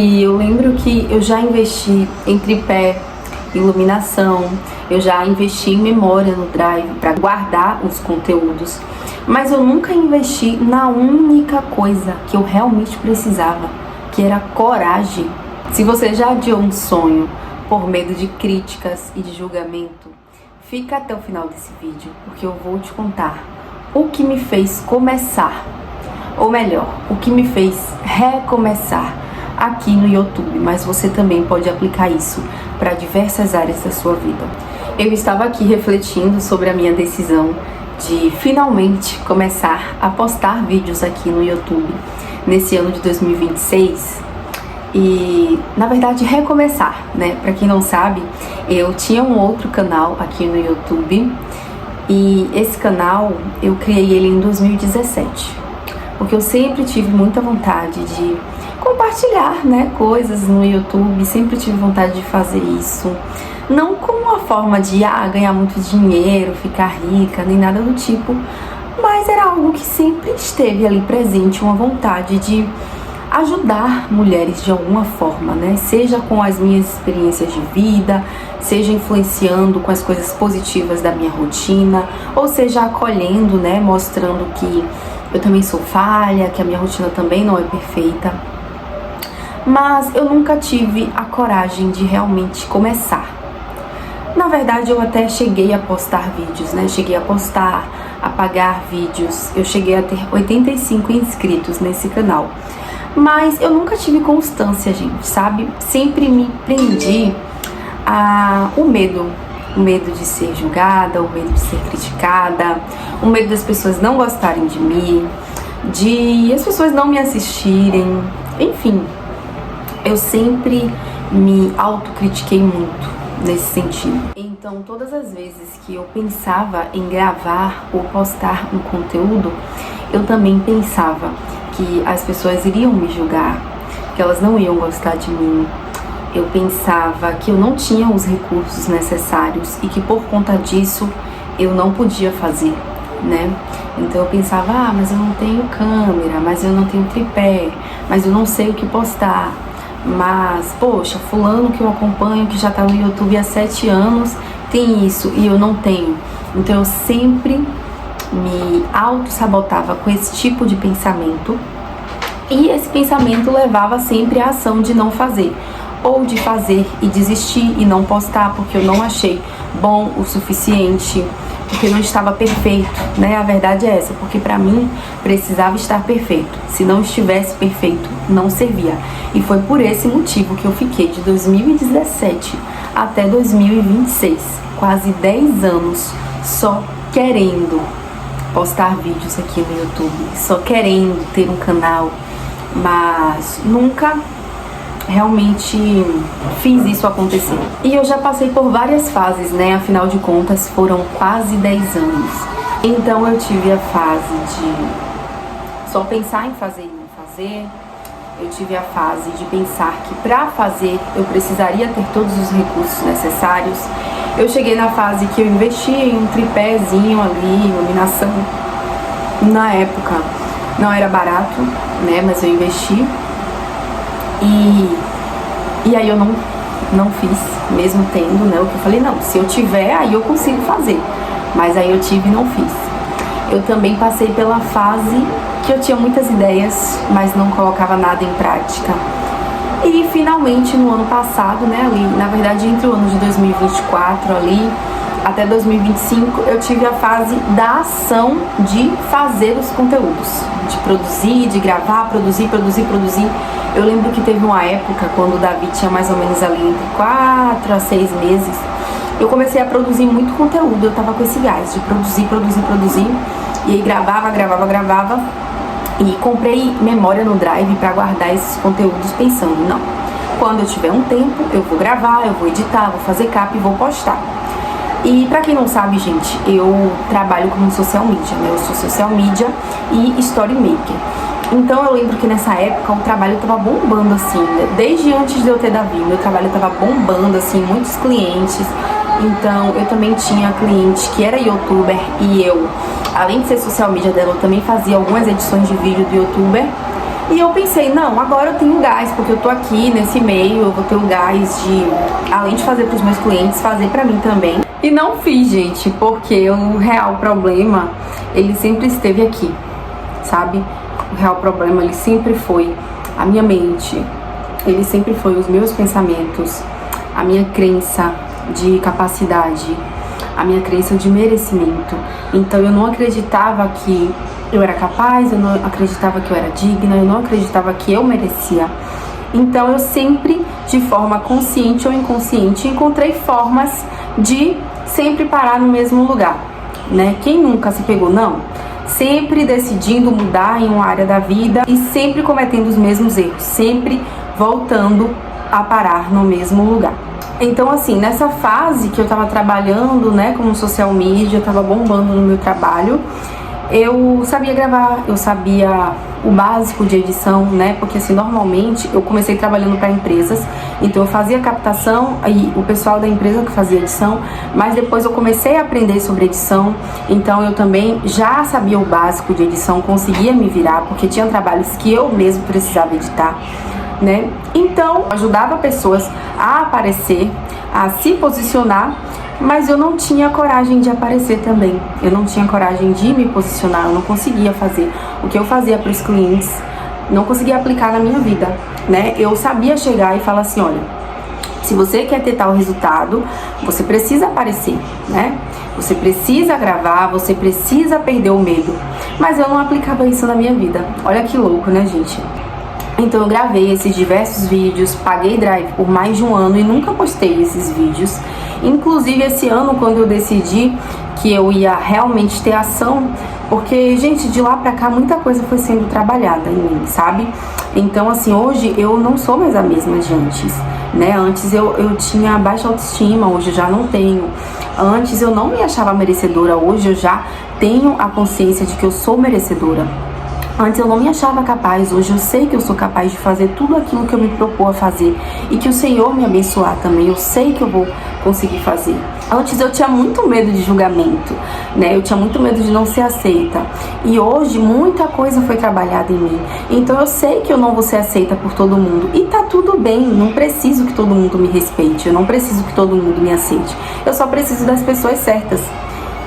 E eu lembro que eu já investi em tripé, iluminação, eu já investi em memória no Drive para guardar os conteúdos, mas eu nunca investi na única coisa que eu realmente precisava, que era coragem. Se você já adiou um sonho por medo de críticas e de julgamento, fica até o final desse vídeo, porque eu vou te contar o que me fez começar, ou melhor, o que me fez recomeçar aqui no YouTube, mas você também pode aplicar isso para diversas áreas da sua vida. Eu estava aqui refletindo sobre a minha decisão de finalmente começar a postar vídeos aqui no YouTube nesse ano de 2026 e, na verdade, recomeçar, né? Para quem não sabe, eu tinha um outro canal aqui no YouTube e esse canal eu criei ele em 2017, porque eu sempre tive muita vontade de compartilhar, né, coisas no YouTube, sempre tive vontade de fazer isso, não como uma forma de ganhar muito dinheiro, ficar rica, nem nada do tipo, mas era algo que sempre esteve ali presente, uma vontade de ajudar mulheres de alguma forma, né, seja com as minhas experiências de vida, seja influenciando com as coisas positivas da minha rotina, ou seja acolhendo, né, mostrando que eu também sou falha, que a minha rotina também não é perfeita. Mas eu nunca tive a coragem de realmente começar. Na verdade, eu até cheguei a postar vídeos, né? Cheguei a postar, a pagar vídeos. Eu cheguei a ter 85 inscritos nesse canal. Mas eu nunca tive constância, gente, sabe? Sempre me prendi o medo. O medo de ser julgada, o medo de ser criticada, o medo das pessoas não gostarem de mim, de as pessoas não me assistirem, enfim. Eu sempre me autocritiquei muito nesse sentido. Então, todas as vezes que eu pensava em gravar ou postar um conteúdo, eu também pensava que as pessoas iriam me julgar, que elas não iam gostar de mim. Eu pensava que eu não tinha os recursos necessários e que por conta disso eu não podia fazer, né? Então eu pensava, mas eu não tenho câmera, mas eu não tenho tripé, mas eu não sei o que postar. Mas, poxa, fulano que eu acompanho, que já tá no YouTube há 7 anos, tem isso e eu não tenho. Então eu sempre me auto-sabotava com esse tipo de pensamento. E esse pensamento levava sempre à ação de não fazer. Ou de fazer e desistir e não postar porque eu não achei bom o suficiente, porque não estava perfeito, né? A verdade é essa, porque pra mim precisava estar perfeito. Se não estivesse perfeito, não servia. E foi por esse motivo que eu fiquei de 2017 até 2026, quase 10 anos, só querendo postar vídeos aqui no YouTube, só querendo ter um canal, mas nunca realmente fiz isso acontecer. E eu já passei por várias fases, né? Afinal de contas, foram quase 10 anos. Então eu tive a fase de só pensar em fazer e não fazer. Eu tive a fase de pensar que para fazer eu precisaria ter todos os recursos necessários. Eu cheguei na fase que eu investi em um tripézinho ali, iluminação. Na época não era barato, né? Mas eu investi. E aí eu não fiz, mesmo tendo, né? O que eu falei, não, se eu tiver, aí eu consigo fazer. Mas aí eu tive e não fiz. Eu também passei pela fase que eu tinha muitas ideias, mas não colocava nada em prática. E finalmente no ano passado, né, ali, na verdade entre o ano de 2024 ali até 2025, eu tive a fase da ação de fazer os conteúdos, de produzir, de gravar, produzir. Eu lembro que teve uma época quando o Davi tinha mais ou menos ali entre 4 a 6 meses, eu comecei a produzir muito conteúdo, eu tava com esse gás de produzir, e aí gravava, e comprei memória no Drive para guardar esses conteúdos pensando, não, quando eu tiver um tempo, eu vou gravar, eu vou editar, vou fazer capa e vou postar. E pra quem não sabe, gente, eu trabalho como social media, né? Eu sou social media e story maker. Então eu lembro que nessa época o trabalho tava bombando assim, né? Desde antes de eu ter Davi, meu trabalho tava bombando assim, muitos clientes. Então eu também tinha cliente que era youtuber e eu, além de ser social media dela, eu também fazia algumas edições de vídeo do youtuber. E eu pensei, não, agora eu tenho gás, porque eu tô aqui nesse meio, eu vou ter o gás de, além de fazer pros meus clientes, fazer pra mim também. E não fiz, gente, porque o real problema, ele sempre esteve aqui, sabe? O real problema, ele sempre foi a minha mente, ele sempre foi os meus pensamentos, a minha crença de capacidade, a minha crença de merecimento. Então eu não acreditava que eu era capaz, eu não acreditava que eu era digna, eu não acreditava que eu merecia. Então eu sempre, de forma consciente ou inconsciente, encontrei formas de sempre parar no mesmo lugar, né? Quem nunca se pegou, não? Sempre decidindo mudar em uma área da vida e sempre cometendo os mesmos erros, sempre voltando a parar no mesmo lugar. Então, assim, nessa fase que eu tava trabalhando, né, como social media, eu tava bombando no meu trabalho, eu sabia gravar, eu sabia o básico de edição, né, porque assim, normalmente eu comecei trabalhando para empresas, então eu fazia captação e o pessoal da empresa que fazia edição, mas depois eu comecei a aprender sobre edição, então eu também já sabia o básico de edição, conseguia me virar, porque tinha trabalhos que eu mesmo precisava editar, né? Então, ajudava pessoas a aparecer, a se posicionar, mas eu não tinha coragem de aparecer também. Eu não tinha coragem de me posicionar, eu não conseguia fazer o que eu fazia para os clientes, não conseguia aplicar na minha vida, né? Eu sabia chegar e falar assim, olha, se você quer ter tal resultado, você precisa aparecer, né? Você precisa gravar, você precisa perder o medo. Mas eu não aplicava isso na minha vida. Olha que louco, né, gente? Então eu gravei esses diversos vídeos, paguei Drive por mais de um ano e nunca postei esses vídeos. Inclusive esse ano, quando eu decidi que eu ia realmente ter ação, porque, gente, de lá pra cá muita coisa foi sendo trabalhada em mim, sabe? Então, assim, hoje eu não sou mais a mesma de antes, né? Antes eu tinha baixa autoestima, hoje eu já não tenho. Antes eu não me achava merecedora, hoje eu já tenho a consciência de que eu sou merecedora. Antes eu não me achava capaz, hoje eu sei que eu sou capaz de fazer tudo aquilo que eu me propor a fazer e que o Senhor me abençoar também, eu sei que eu vou conseguir fazer. Antes eu tinha muito medo de julgamento, né? Eu tinha muito medo de não ser aceita. E hoje muita coisa foi trabalhada em mim. Então eu sei que eu não vou ser aceita por todo mundo. E tá tudo bem, não preciso que todo mundo me respeite, eu não preciso que todo mundo me aceite. Eu só preciso das pessoas certas.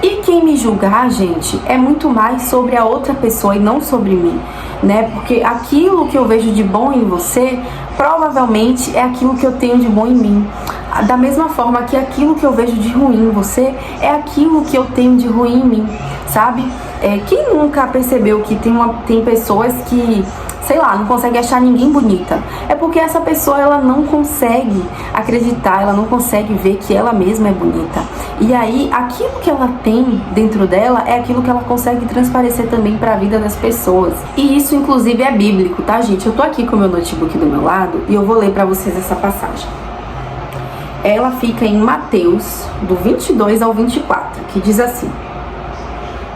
E quem me julgar, gente, é muito mais sobre a outra pessoa e não sobre mim, né? Porque aquilo que eu vejo de bom em você, provavelmente é aquilo que eu tenho de bom em mim. Da mesma forma que aquilo que eu vejo de ruim em você, é aquilo que eu tenho de ruim em mim, sabe? Quem nunca percebeu que tem pessoas que, sei lá, não consegue achar ninguém bonita? É porque essa pessoa, ela não consegue acreditar, ela não consegue ver que ela mesma é bonita. E aí, aquilo que ela tem dentro dela é aquilo que ela consegue transparecer também para a vida das pessoas. E isso, inclusive, é bíblico, tá, gente? Eu tô aqui com o meu notebook do meu lado e eu vou ler para vocês essa passagem. Ela fica em Mateus, do 22 ao 24, que diz assim: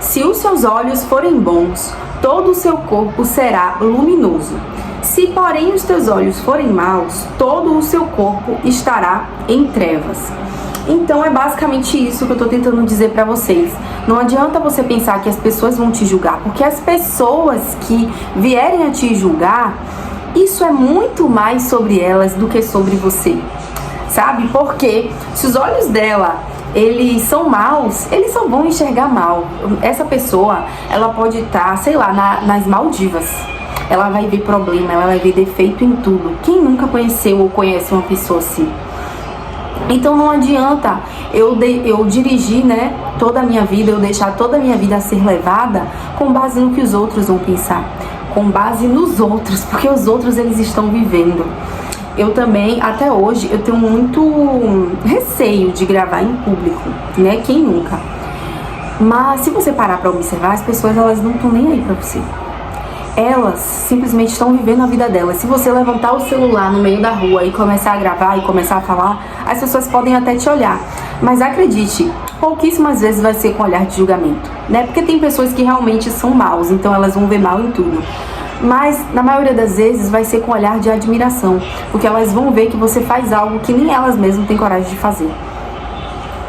se os seus olhos forem bons, todo o seu corpo será luminoso. Se, porém, os teus olhos forem maus, todo o seu corpo estará em trevas. Então é basicamente isso que eu tô tentando dizer pra vocês. Não adianta você pensar que as pessoas vão te julgar, porque as pessoas que vierem a te julgar, isso é muito mais sobre elas do que sobre você, sabe? Porque se os olhos dela eles são maus, eles só vão enxergar mal. Essa pessoa, ela pode estar, sei lá, nas Maldivas. Ela vai ver problema, ela vai ver defeito em tudo. Quem nunca conheceu ou conhece uma pessoa assim? Então não adianta eu dirigir, né, toda a minha vida, eu deixar toda a minha vida ser levada com base no que os outros vão pensar, com base nos outros, porque os outros eles estão vivendo. Eu também, até hoje, eu tenho muito receio de gravar em público, né? Quem nunca? Mas se você parar pra observar, as pessoas elas não estão nem aí pra você. Elas simplesmente estão vivendo a vida delas. Se você levantar o celular no meio da rua e começar a gravar e começar a falar, as pessoas podem até te olhar. Mas acredite, pouquíssimas vezes vai ser com olhar de julgamento, né? Porque tem pessoas que realmente são maus, então elas vão ver mal em tudo. Mas na maioria das vezes vai ser com olhar de admiração, porque elas vão ver que você faz algo que nem elas mesmas têm coragem de fazer.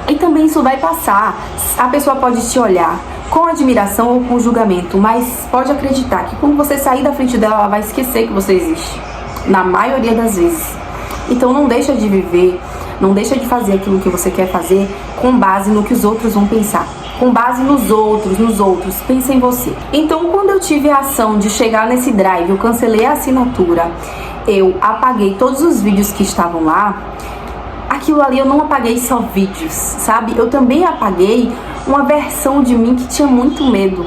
E também isso vai passar. A pessoa pode te olhar com admiração ou com julgamento, mas pode acreditar que quando você sair da frente dela, ela vai esquecer que você existe, na maioria das vezes. Então não deixa de viver, não deixa de fazer aquilo que você quer fazer com base no que os outros vão pensar, com base nos outros, pensa em você. Então quando eu tive a ação de chegar nesse drive, eu cancelei a assinatura, eu apaguei todos os vídeos que estavam lá. Aquilo ali eu não apaguei só vídeos, sabe? Eu também apaguei uma versão de mim que tinha muito medo.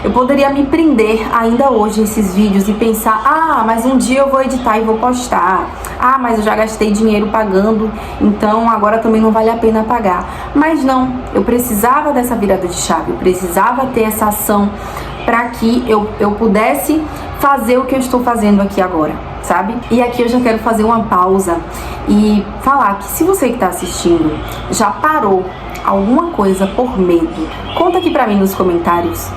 Eu poderia me prender ainda hoje esses vídeos e pensar, ah, mas um dia eu vou editar e vou postar. Ah, mas eu já gastei dinheiro pagando, então agora também não vale a pena pagar. Mas não, eu precisava dessa virada de chave, eu precisava ter essa ação para que eu pudesse fazer o que eu estou fazendo aqui agora, sabe? E aqui eu já quero fazer uma pausa e falar que se você que está assistindo já parou alguma coisa por medo, conta aqui pra mim nos comentários.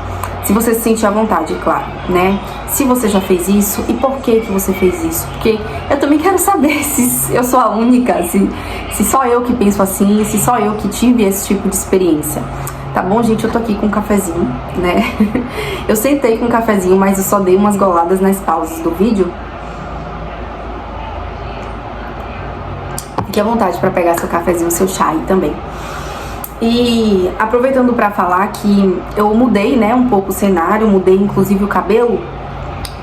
Se você se sentir à vontade, é claro, né? Se você já fez isso e por que você fez isso. Porque eu também quero saber se eu sou a única, se só eu que penso assim, se só eu que tive esse tipo de experiência. Tá bom, gente? Eu tô aqui com um cafezinho, né? Eu sentei com um cafezinho, mas eu só dei umas goladas nas pausas do vídeo. Fique à vontade pra pegar seu cafezinho, seu chá aí também. E aproveitando para falar que eu mudei, né, um pouco o cenário, mudei inclusive o cabelo,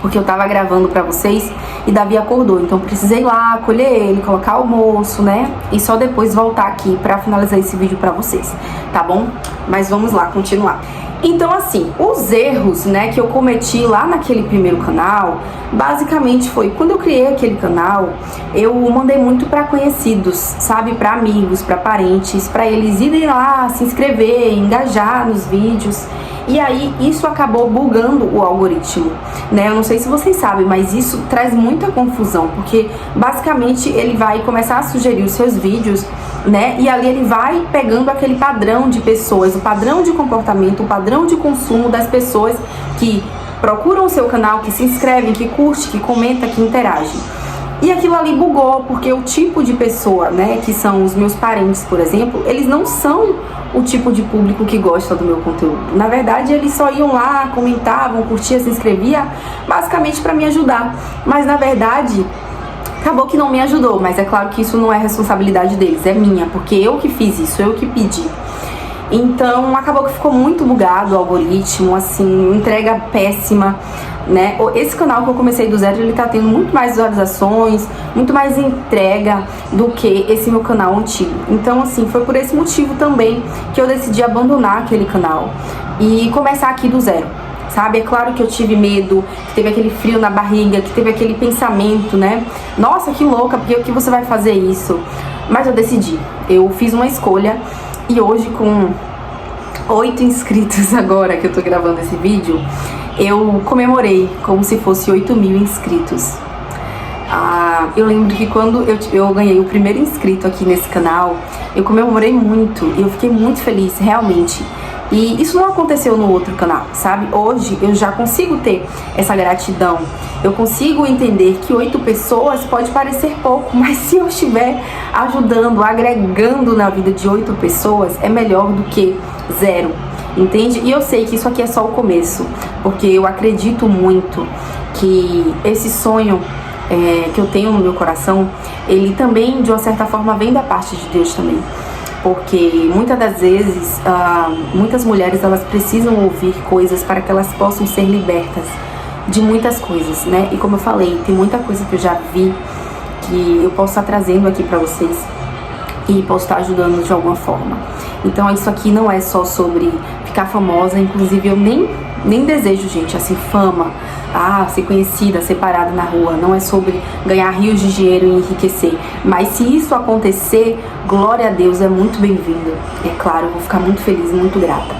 porque eu tava gravando pra vocês e Davi acordou, então precisei ir lá acolher ele, colocar almoço, né, e só depois voltar aqui pra finalizar esse vídeo pra vocês, tá bom? Mas vamos lá, continuar. Então assim, os erros, né, que eu cometi lá naquele primeiro canal, basicamente foi, quando eu criei aquele canal, eu mandei muito para conhecidos, sabe, para amigos, para parentes, para eles irem lá, se inscrever, engajar nos vídeos. E aí isso acabou bugando o algoritmo, né? Eu não sei se vocês sabem, mas isso traz muita confusão, porque basicamente ele vai começar a sugerir os seus vídeos, né? E ali ele vai pegando aquele padrão de pessoas, o padrão de comportamento, o padrão de consumo das pessoas que procuram o seu canal, que se inscrevem, que curte, que comenta, que interage. E aquilo ali bugou, porque o tipo de pessoa, né, que são os meus parentes, por exemplo, eles não são o tipo de público que gosta do meu conteúdo. Na verdade, eles só iam lá, comentavam, curtiam, se inscreviam, basicamente para me ajudar. Mas na verdade, acabou que não me ajudou, mas é claro que isso não é responsabilidade deles, é minha, porque eu que fiz isso, eu que pedi. Então acabou que ficou muito bugado o algoritmo, assim, entrega péssima, né? Esse canal que eu comecei do zero, ele tá tendo muito mais visualizações, muito mais entrega do que esse meu canal antigo. Então assim, foi por esse motivo também que eu decidi abandonar aquele canal e começar aqui do zero, sabe? É claro que eu tive medo, que teve aquele frio na barriga, que teve aquele pensamento, né? Nossa, que louca, porque o que você vai fazer isso? Mas eu decidi, eu fiz uma escolha. E hoje, com 8 inscritos agora que eu tô gravando esse vídeo, eu comemorei como se fosse 8.000 inscritos. Eu lembro que quando eu ganhei o primeiro inscrito aqui nesse canal, eu comemorei muito e eu fiquei muito feliz, realmente. E isso não aconteceu no outro canal, sabe? Hoje eu já consigo ter essa gratidão. Eu consigo entender que 8 pessoas pode parecer pouco, mas se eu estiver ajudando, agregando na vida de 8 pessoas, é melhor do que 0, entende? E eu sei que isso aqui é só o começo, porque eu acredito muito que esse sonho que eu tenho no meu coração, ele também, de uma certa forma, vem da parte de Deus também. Porque muitas das vezes, muitas mulheres, elas precisam ouvir coisas para que elas possam ser libertas de muitas coisas, né? E como eu falei, tem muita coisa que eu já vi que eu posso estar trazendo aqui pra vocês e posso estar ajudando de alguma forma. Então isso aqui não é só sobre ficar famosa, inclusive eu nem desejo, gente, assim, fama, ser conhecida, ser parada na rua. Não é sobre ganhar rios de dinheiro e enriquecer. Mas se isso acontecer, glória a Deus, é muito bem-vindo. É claro, eu vou ficar muito feliz, muito grata.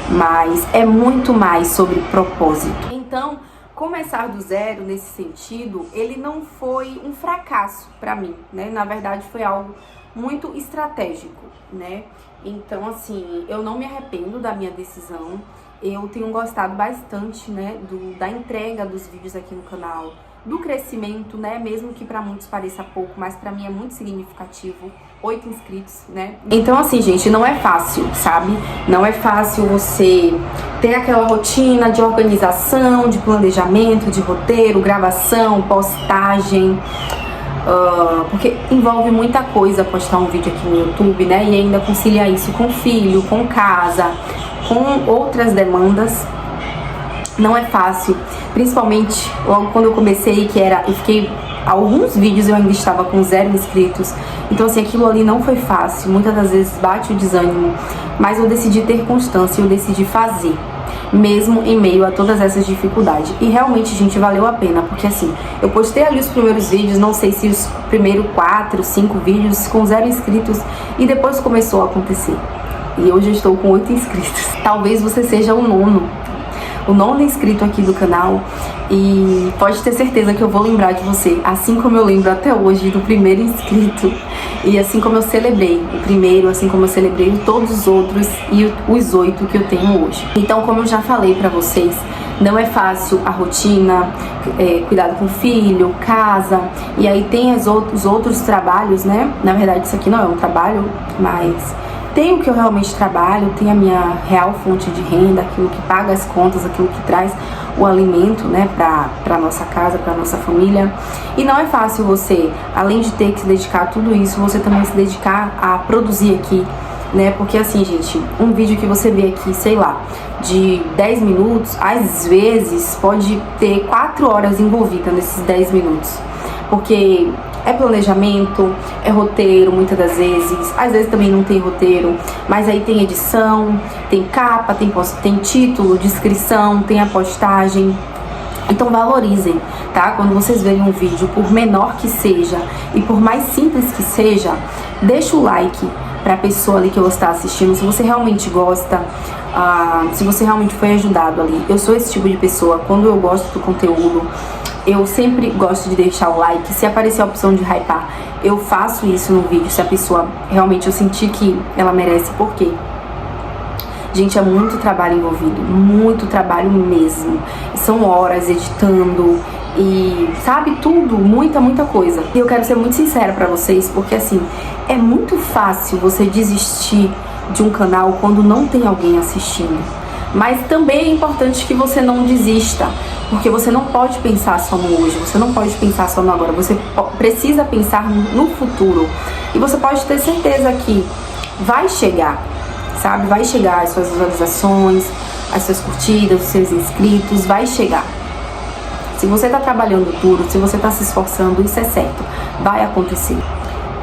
Mas é muito mais sobre propósito. Então, começar do zero nesse sentido, ele não foi um fracasso pra mim, né? Na verdade, foi algo muito estratégico, né? Então, assim, eu não me arrependo da minha decisão. Eu tenho gostado bastante, né, da entrega dos vídeos aqui no canal, do crescimento, né? Mesmo que para muitos pareça pouco, mas para mim é muito significativo. 8 inscritos, né? Então, assim, gente, não é fácil, sabe? Não é fácil você ter aquela rotina de organização, de planejamento, de roteiro, gravação, postagem. Porque envolve muita coisa postar um vídeo aqui no YouTube, né? E ainda conciliar isso com filho, com casa, com outras demandas. Não é fácil, principalmente logo quando eu comecei, eu fiquei alguns vídeos eu ainda estava com 0 inscritos, então assim, aquilo ali não foi fácil, muitas das vezes bate o desânimo, mas eu decidi ter constância, eu decidi fazer, mesmo em meio a todas essas dificuldades, e realmente, gente, valeu a pena, porque assim, eu postei ali os primeiros vídeos, não sei se os primeiros 4, 5 vídeos com 0 inscritos, e depois começou a acontecer, e hoje eu estou com 8 inscritos, talvez você seja o nono inscrito aqui do canal, e pode ter certeza que eu vou lembrar de você, assim como eu lembro até hoje do primeiro inscrito, e assim como eu celebrei o primeiro, assim como eu celebrei todos os outros e os 8 que eu tenho hoje. Então, como eu já falei pra vocês, não é fácil a rotina, cuidado com o filho, casa, e aí tem os outros trabalhos, né? Na verdade, isso aqui não é um trabalho, mas tem o que eu realmente trabalho, tem a minha real fonte de renda, aquilo que paga as contas, aquilo que traz o alimento, né, pra nossa casa, pra nossa família. E não é fácil você, além de ter que se dedicar a tudo isso, você também se dedicar a produzir aqui, né, porque assim, gente, um vídeo que você vê aqui, sei lá, de 10 minutos, às vezes pode ter 4 horas envolvidas nesses 10 minutos, porque é planejamento, é roteiro muitas das vezes, às vezes também não tem roteiro, mas aí tem edição, tem capa, tem título, descrição, tem a postagem. Então valorizem, tá? Quando vocês verem um vídeo, por menor que seja e por mais simples que seja, deixa o like pra pessoa ali que você está assistindo, se você realmente gosta, se você realmente foi ajudado ali. Eu sou esse tipo de pessoa, quando eu gosto do conteúdo, eu sempre gosto de deixar o like. Se aparecer a opção de hypar, eu faço isso no vídeo, se a pessoa realmente eu sentir que ela merece. Por quê? Gente, é muito trabalho envolvido, muito trabalho mesmo. São horas editando e, sabe, tudo, muita coisa. E eu quero ser muito sincera pra vocês, porque assim, é muito fácil você desistir de um canal quando não tem alguém assistindo. Mas também é importante que você não desista, porque você não pode pensar só no hoje, você não pode pensar só no agora, você precisa pensar no futuro. E você pode ter certeza que vai chegar, sabe? Vai chegar as suas visualizações, as suas curtidas, os seus inscritos, vai chegar. Se você tá trabalhando duro, se você tá se esforçando, isso é certo, vai acontecer.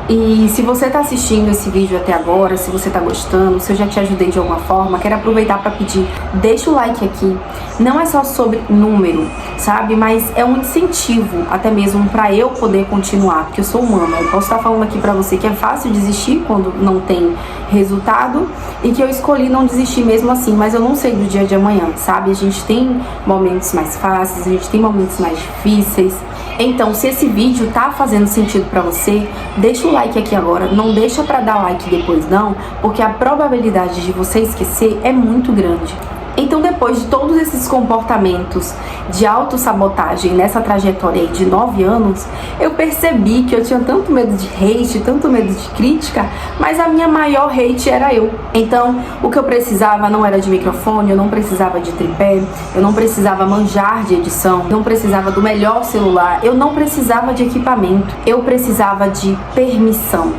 E se você tá assistindo esse vídeo até agora, se você tá gostando, se eu já te ajudei de alguma forma, quero aproveitar para pedir, deixa o like aqui. Não é só sobre número, sabe? Mas é um incentivo até mesmo para eu poder continuar, porque eu sou humana. Eu posso estar falando aqui para você que é fácil desistir quando não tem resultado e que eu escolhi não desistir mesmo assim, mas eu não sei do dia de amanhã, sabe? A gente tem momentos mais fáceis, a gente tem momentos mais difíceis. Então, se esse vídeo tá fazendo sentido pra você, deixa o like aqui agora, não deixa pra dar like depois não, porque a probabilidade de você esquecer é muito grande. Então, depois de todos esses comportamentos de autossabotagem nessa trajetória aí de 9 anos, eu percebi que eu tinha tanto medo de hate, tanto medo de crítica, mas a minha maior hate era eu. Então, o que eu precisava não era de microfone, eu não precisava de tripé, eu não precisava manjar de edição, eu não precisava do melhor celular, eu não precisava de equipamento, eu precisava de permissão.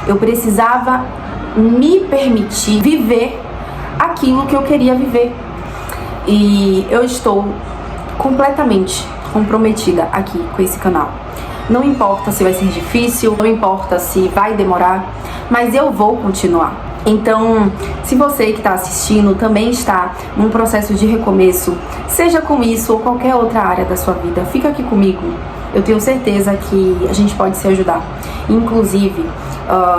Eu precisava me permitir viver aquilo que eu queria viver. E eu estou completamente comprometida aqui com esse canal. Não importa se vai ser difícil, não importa se vai demorar, mas eu vou continuar. Então, se você que está assistindo também está num processo de recomeço, seja com isso ou qualquer outra área da sua vida, fica aqui comigo. Eu tenho certeza que a gente pode se ajudar. Inclusive,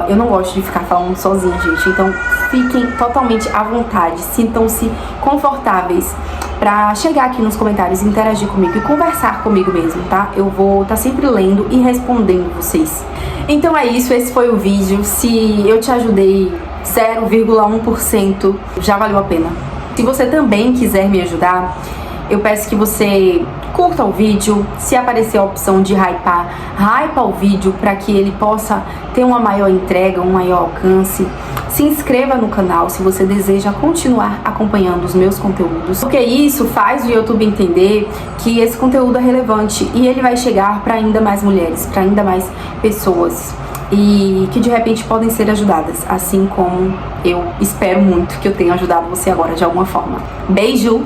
eu não gosto de ficar falando sozinha, gente. Então, fiquem totalmente à vontade, sintam-se confortáveis pra chegar aqui nos comentários, interagir comigo e conversar comigo mesmo, tá? Eu vou estar sempre lendo e respondendo vocês. Então é isso, esse foi o vídeo. Se eu te ajudei 0,1%, já valeu a pena. Se você também quiser me ajudar, eu peço que você Curta o vídeo, se aparecer a opção de hypa o vídeo para que ele possa ter uma maior entrega, um maior alcance. Se inscreva no canal se você deseja continuar acompanhando os meus conteúdos, porque isso faz o YouTube entender que esse conteúdo é relevante e ele vai chegar para ainda mais mulheres, para ainda mais pessoas e que de repente podem ser ajudadas, assim como eu espero muito que eu tenha ajudado você agora de alguma forma. Beijo!